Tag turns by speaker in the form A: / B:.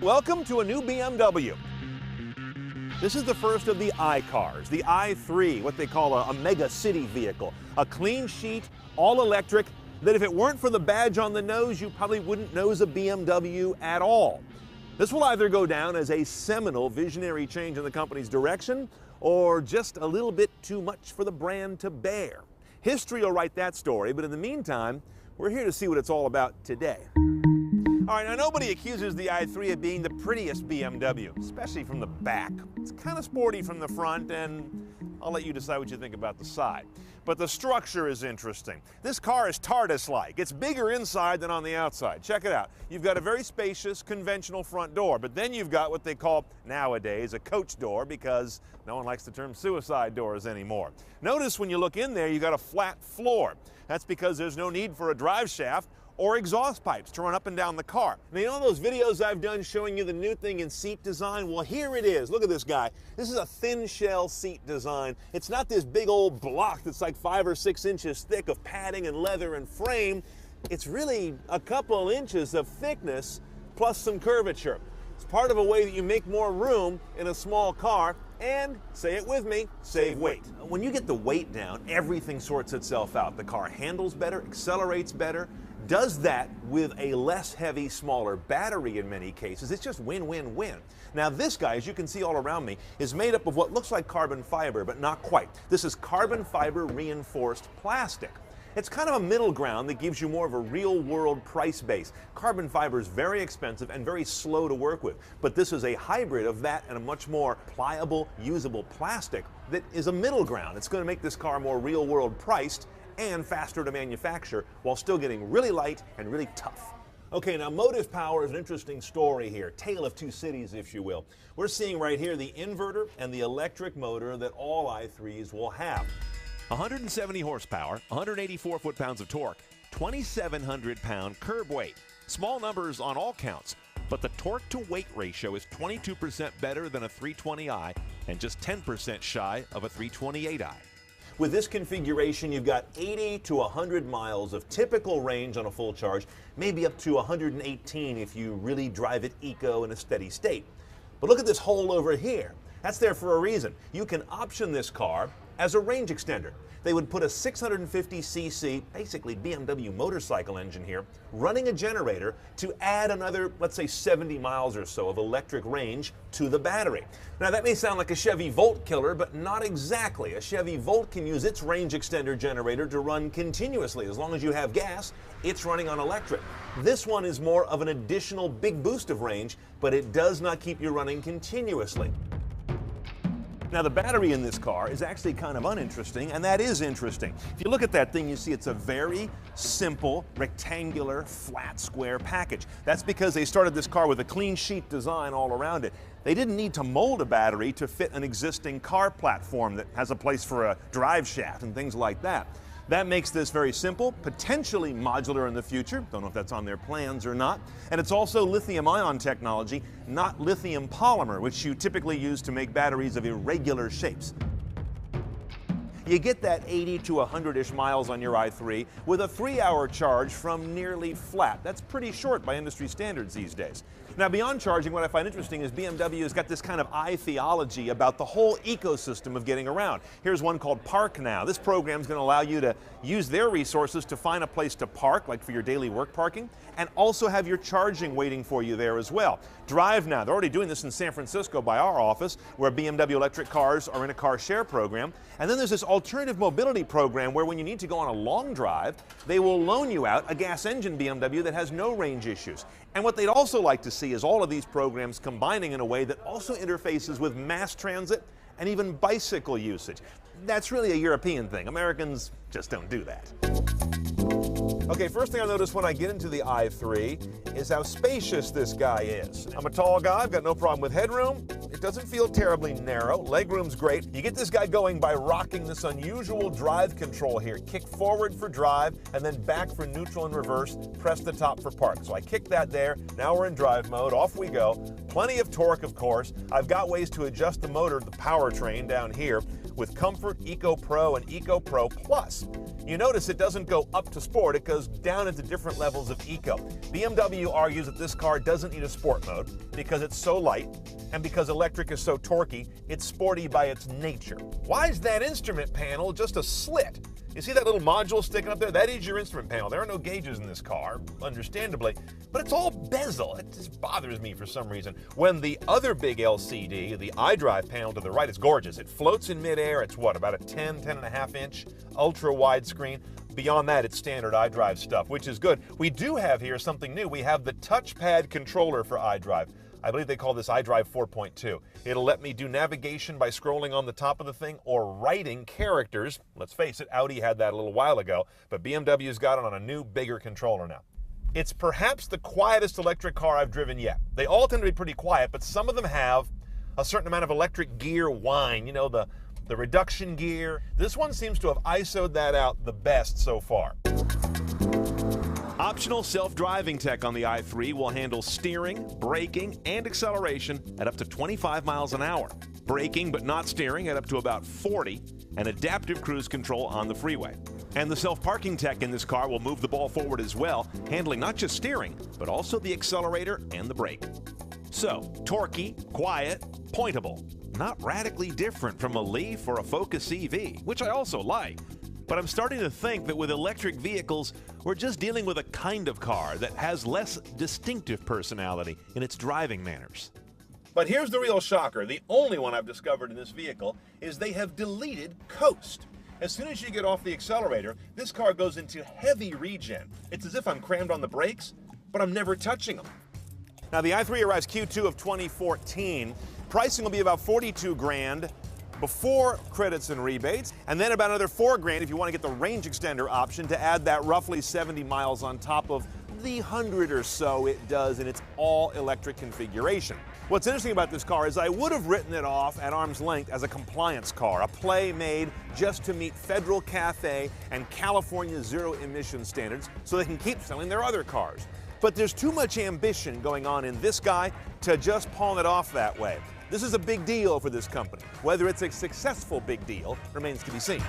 A: Welcome to a new BMW. This is the first of the iCars, the i3, what they call a mega city vehicle. A clean sheet, all electric, that if it weren't for the badge on the nose, you probably wouldn't nose a BMW at all. This will either go down as a seminal visionary change in the company's direction, or just a little bit too much for the brand to bear. History will write that story, but in the meantime, we're here to see what it's all about today. All right, now nobody accuses the i3 of being the prettiest BMW, especially from the back. It's kind of sporty from the front, and I'll let you decide what you think about the side. But the structure is interesting. This car is TARDIS-like. It's bigger inside than on the outside. Check it out. You've got a very spacious, conventional front door, but then you've got what they call, nowadays, a coach door, because no one likes the term suicide doors anymore. Notice when you look in there, you've got a flat floor. That's because there's no need for a drive shaft or exhaust pipes to run up and down the car. Now, you know those videos I've done showing you the new thing in seat design? Well, here it is. Look at this guy. This is a thin shell seat design. It's not this big old block that's like 5 or 6 inches thick of padding and leather and frame. It's really a couple inches of thickness plus some curvature. It's part of a way that you make more room in a small car and, say it with me, save weight. When you get the weight down, everything sorts itself out. The car handles better, accelerates better, does that with a less heavy, smaller battery in many cases. It's just win, win, win. Now this guy, as you can see all around me, is made up of what looks like carbon fiber, but not quite. This is carbon fiber reinforced plastic. It's kind of a middle ground that gives you more of a real-world price base. Carbon fiber is very expensive and very slow to work with, but this is a hybrid of that and a much more pliable, usable plastic that is a middle ground. It's going to make this car more real-world priced and faster to manufacture while still getting really light and really tough. Okay, now motive power is an interesting story here. Tale of two cities, if you will. We're seeing right here the inverter and the electric motor that all i3s will have. 170 horsepower, 184 foot-pounds of torque, 2,700 pound curb weight. Small numbers on all counts, but the torque to weight ratio is 22% better than a 320i and just 10% shy of a 328i. With this configuration, you've got 80 to 100 miles of typical range on a full charge, maybe up to 118 if you really drive it eco in a steady state. But look at this hole over here. That's there for a reason. You can option this car as a range extender. They would put a 650cc, basically BMW motorcycle engine here, running a generator to add another, let's say 70 miles or so of electric range to the battery. Now that may sound like a Chevy Volt killer, but not exactly. A Chevy Volt can use its range extender generator to run continuously. As long as you have gas, it's running on electric. This one is more of an additional big boost of range, but it does not keep you running continuously. Now the battery in this car is actually kind of uninteresting, and that is interesting. If you look at that thing, you see it's a very simple, rectangular, flat, square package. That's because they started this car with a clean sheet design all around it. They didn't need to mold a battery to fit an existing car platform that has a place for a drive shaft and things like that. That makes this very simple, potentially modular in the future. Don't know if that's on their plans or not. And it's also lithium-ion technology, not lithium polymer, which you typically use to make batteries of irregular shapes. You get that 80 to 100-ish miles on your i3 with a 3-hour charge from nearly flat. That's pretty short by industry standards these days. Now, beyond charging, what I find interesting is BMW has got this kind of i-theology about the whole ecosystem of getting around. Here's one called Park Now. This program is going to allow you to use their resources to find a place to park, like for your daily work parking, and also have your charging waiting for you there as well. Drive Now. They're already doing this in San Francisco by our office, where BMW electric cars are in a car share program. And then there's this alternative mobility program where when you need to go on a long drive, they will loan you out a gas engine BMW that has no range issues. And what they'd also like to see is all of these programs combining in a way that also interfaces with mass transit and even bicycle usage. That's really a European thing. Americans just don't do that. Okay, first thing I notice when I get into the i3 is how spacious this guy is. I'm a tall guy, I've got no problem with headroom. It doesn't feel terribly narrow. Legroom's great. You get this guy going by rocking this unusual drive control here. Kick forward for drive and then back for neutral and reverse. Press the top for park. So I kick that there. Now we're in drive mode. Off we go. Plenty of torque, of course. I've got ways to adjust the motor, the powertrain down here with Comfort, Eco Pro, and Eco Pro Plus. You notice it doesn't go up to sport, it goes down into different levels of eco. BMW argues that this car doesn't need a sport mode because it's so light, and because electric is so torquey, it's sporty by its nature. Why is that instrument panel just a slit? You see that little module sticking up there? That is your instrument panel. There are no gauges in this car, understandably, but it's all bezel. It just bothers me for some reason. When the other big LCD, the iDrive panel to the right, is gorgeous. It floats in midair. It's what, about a 10.5 inch ultra wide screen? Beyond that, it's standard iDrive stuff, which is good. We do have here something new. We have the touchpad controller for iDrive. I believe they call this iDrive 4.2. It'll let me do navigation by scrolling on the top of the thing or writing characters. Let's face it, Audi had that a little while ago, but BMW's got it on a new, bigger controller now. It's perhaps the quietest electric car I've driven yet. They all tend to be pretty quiet, but some of them have a certain amount of electric gear whine, you know, the reduction gear. This one seems to have ISO'd that out the best so far. Optional self-driving tech on the i3 will handle steering, braking, and acceleration at up to 25 miles an hour. Braking but not steering at up to about 40, and adaptive cruise control on the freeway. And the self-parking tech in this car will move the ball forward as well, handling not just steering, but also the accelerator and the brake. So, torquey, quiet, pointable. Not radically different from a Leaf or a Focus EV, which I also like. But I'm starting to think that with electric vehicles, we're just dealing with a kind of car that has less distinctive personality in its driving manners. But here's the real shocker. The only one I've discovered in this vehicle is they have deleted coast. As soon as you get off the accelerator, this car goes into heavy regen. It's as if I'm crammed on the brakes, but I'm never touching them. Now the i3 arrives Q2 of 2014. Pricing will be about 42 grand. Before credits and rebates, and then about another 4 grand if you want to get the range extender option to add that roughly 70 miles on top of the 100 or so it does in its all-electric configuration. What's interesting about this car is I would have written it off at arm's length as a compliance car, a play made just to meet federal CAFE and California zero-emission standards so they can keep selling their other cars. But there's too much ambition going on in this guy to just pawn it off that way. This is a big deal for this company. Whether it's a successful big deal remains to be seen.